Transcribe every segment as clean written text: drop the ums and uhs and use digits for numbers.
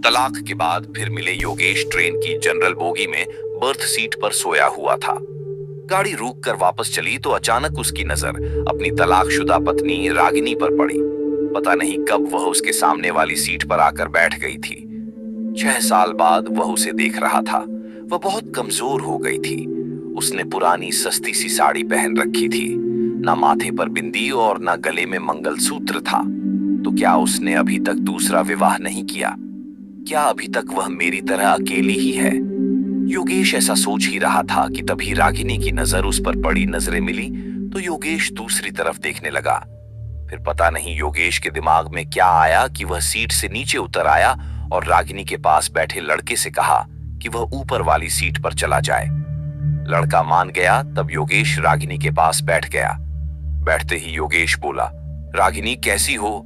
तलाक के बाद फिर मिले योगेश ट्रेन की जनरल बोगी में बर्थ सीट पर सोया हुआ था। गाड़ी रुक कर वापस चली तो अचानक उसकी नजर अपनी तलाकशुदा पत्नी रागिनी पर पड़ी। पता नहीं कब वह उसके सामने वाली सीट पर आकर बैठ गई थी। 6 साल बाद वह उसे देख रहा था। वह बहुत कमजोर हो गई थी। उसने पुरानी सस्ती सी साड़ी पहन रखी थी। ना माथे पर बिंदी और ना गले में मंगलसूत्र था। तो क्या उसने अभी तक दूसरा विवाह नहीं किया? क्या अभी तक वह मेरी तरह अकेली ही है? योगेश ऐसा सोच ही रहा था कि तभी रागिनी की नजर उस पर पड़ी। नजरें मिली तो योगेश दूसरी तरफ देखने लगा। फिर पता नहीं योगेश के दिमाग में क्या आया कि वह सीट से नीचे उतर आया और रागिनी के पास बैठे लड़के से कहा कि वह ऊपर वाली सीट पर चला जाए। लड़का मान गया। तब योगेश रागिनी के पास बैठ गया। बैठते ही योगेश बोला, रागिनी कैसी हो?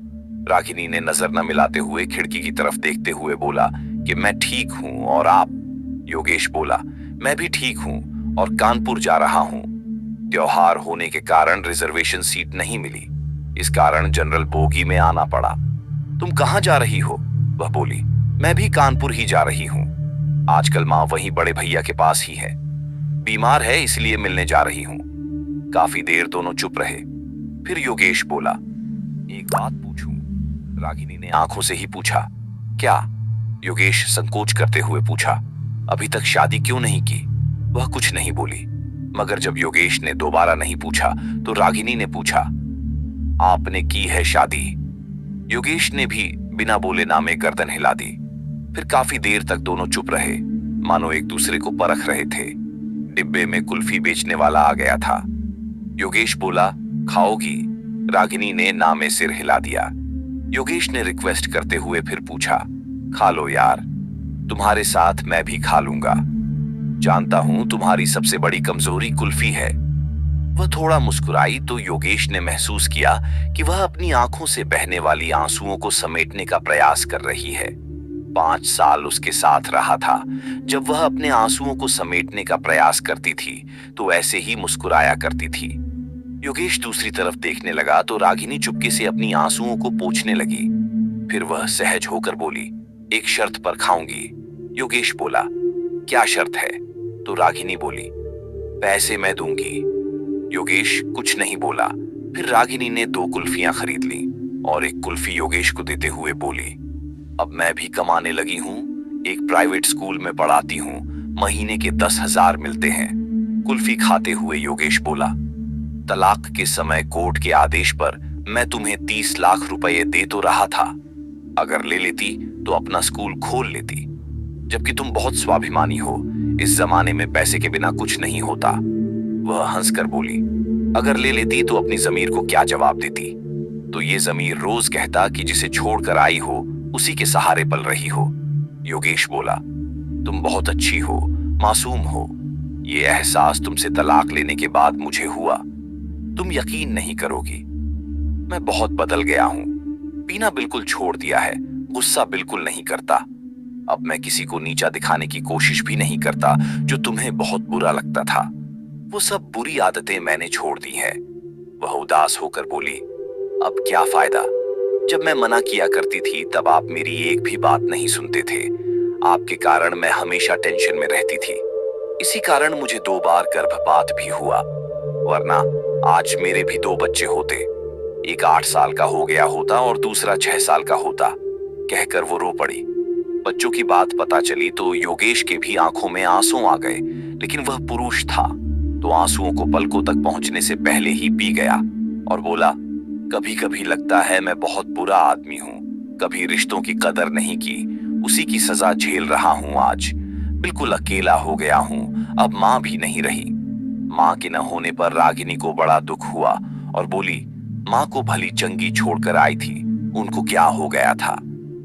रागिनी ने नजर न मिलाते हुए खिड़की की तरफ देखते हुए बोला कि मैं ठीक हूं, और आप? योगेश बोला, मैं भी ठीक हूं और कानपुर जा रहा हूं। त्योहार होने के कारण रिजर्वेशन सीट नहीं मिली। इस कारण जनरल बोगी में आना पड़ा। तुम कहां जा रही हो? वह बोली, मैं भी कानपुर ही जा रही हूं। आजकल माँ वहीं बड़े भैया के पास ही है। बीमार है इसलिए मिलने जा रही हूं। काफी देर दोनों चुप रहे। फिर योगेश बोला, एक बात पूछूं? रागिनी ने आंखों से ही पूछा, क्या? योगेश संकोच करते हुए पूछा, अभी तक शादी क्यों नहीं की? वह कुछ नहीं बोली। मगर जब योगेश ने दोबारा नहीं पूछा तो रागिनी ने पूछा, आपने की है शादी? योगेश ने भी बिना बोले नामे गर्दन हिला दी। फिर काफी देर तक दोनों चुप रहे, मानो एक दूसरे को परख रहे थे। डिब्बे में कुल्फी बेचने वाला आ गया था। योगेश बोला, खाओगी? रागिनी ने नामे सिर हिला दिया। योगेश ने रिक्वेस्ट करते हुए फिर पूछा, खा लो यार, तुम्हारे साथ मैं भी खा लूंगा। जानता हूं तुम्हारी सबसे बड़ी कमजोरी कुल्फी है। वह थोड़ा मुस्कुराई तो योगेश ने महसूस किया कि वह अपनी आंखों से बहने वाली आंसुओं को समेटने का प्रयास कर रही है। 5 साल उसके साथ रहा था। जब वह अपने आंसुओं को समेटने का प्रयास करती थी तो ऐसे ही मुस्कुराया करती थी। योगेश दूसरी तरफ देखने लगा तो रागिनी चुपके से अपनी आंसुओं को पोंछने लगी। फिर वह सहज होकर बोली, एक शर्त पर खाऊंगी। योगेश बोला, क्या शर्त है? तो रागिनी बोली, पैसे मैं दूंगी। योगेश कुछ नहीं बोला। फिर रागिनी ने 2 कुल्फियां खरीद ली और एक कुल्फी योगेश को देते हुए बोली, अब मैं भी कमाने लगी हूं। एक प्राइवेट स्कूल में पढ़ाती हूं। महीने के 10,000 मिलते हैं। कुल्फी खाते हुए योगेश बोला, तलाक के समय कोर्ट के आदेश पर मैं तुम्हें 30 लाख रुपए दे तो रहा था। अगर ले लेती तो अपना स्कूल खोल लेती। जबकि तुम बहुत स्वाभिमानी हो। इस जमाने में पैसे के बिना कुछ नहीं होता। वह हंसकर बोली, अगर ले लेती तो अपनी जमीर को क्या जवाब देती? तो ये जमीर रोज कहता कि जिसे छोड़कर आई हो उसी के सहारे पल रही हो। योगेश बोला, तुम बहुत अच्छी हो, मासूम हो। ये एहसास तुमसे तलाक लेने के बाद मुझे हुआ। तुम यकीन नहीं करोगी, मैं बहुत बदल गया हूं। पीना बिल्कुल छोड़ दिया है। गुस्सा बिल्कुल नहीं करता। अब मैं किसी को नीचा दिखाने की कोशिश भी नहीं करता, जो तुम्हें बहुत बुरा लगता था। वो सब बुरी आदतें मैंने छोड़ दी हैं। वह उदास होकर बोली, अब क्या फायदा? जब मैं मना किया करती थी तब आप मेरी एक भी बात नहीं सुनते थे। आपके कारण मैं हमेशा टेंशन में रहती थी। इसी कारण मुझे 2 बार गर्भपात भी हुआ, वरना आज मेरे भी 2 बच्चे होते। एक 8 साल का हो गया होता और दूसरा 6 साल का होता। कहकर वो रो पड़ी। बच्चों की बात पता चली तो योगेश के भी आंखों में आंसू आ गए, लेकिन वह पुरुष था तो आंसुओं को पलकों तक पहुंचने से पहले ही पी गया और बोला, कभी कभी लगता है मैं बहुत बुरा आदमी हूं। कभी रिश्तों की कदर नहीं की, उसी की सजा झेल रहा हूं। आज बिल्कुल अकेला हो गया हूं। अब माँ भी नहीं रही। माँ के न होने पर रागिनी को बड़ा दुख हुआ और बोली, माँ को भली चंगी छोड़कर आई थी, उनको क्या हो गया था?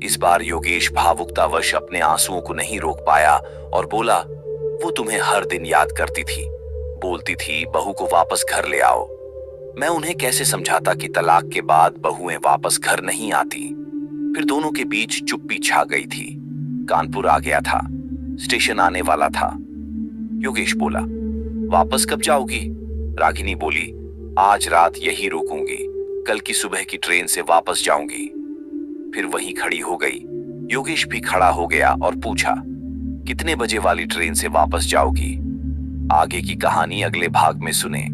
इस बार योगेश भावुकतावश अपने आंसुओं को नहीं रोक पाया और बोला, वो तुम्हें हर दिन याद करती थी। बोलती थी बहू को वापस घर ले आओ। मैं उन्हें कैसे समझाता कि तलाक के बाद बहुएं वापस घर नहीं आती। फिर दोनों के बीच चुप्पी छा गई थी। कानपुर आ गया था। स्टेशन आने वाला था। योगेश बोला, वापस कब जाओगी? रागिनी बोली, आज रात यही रुकूंगी, कल की सुबह की ट्रेन से वापस जाऊंगी। फिर वहीं खड़ी हो गई। योगेश भी खड़ा हो गया और पूछा, कितने बजे वाली ट्रेन से वापस जाओगी? आगे की कहानी अगले भाग में सुने।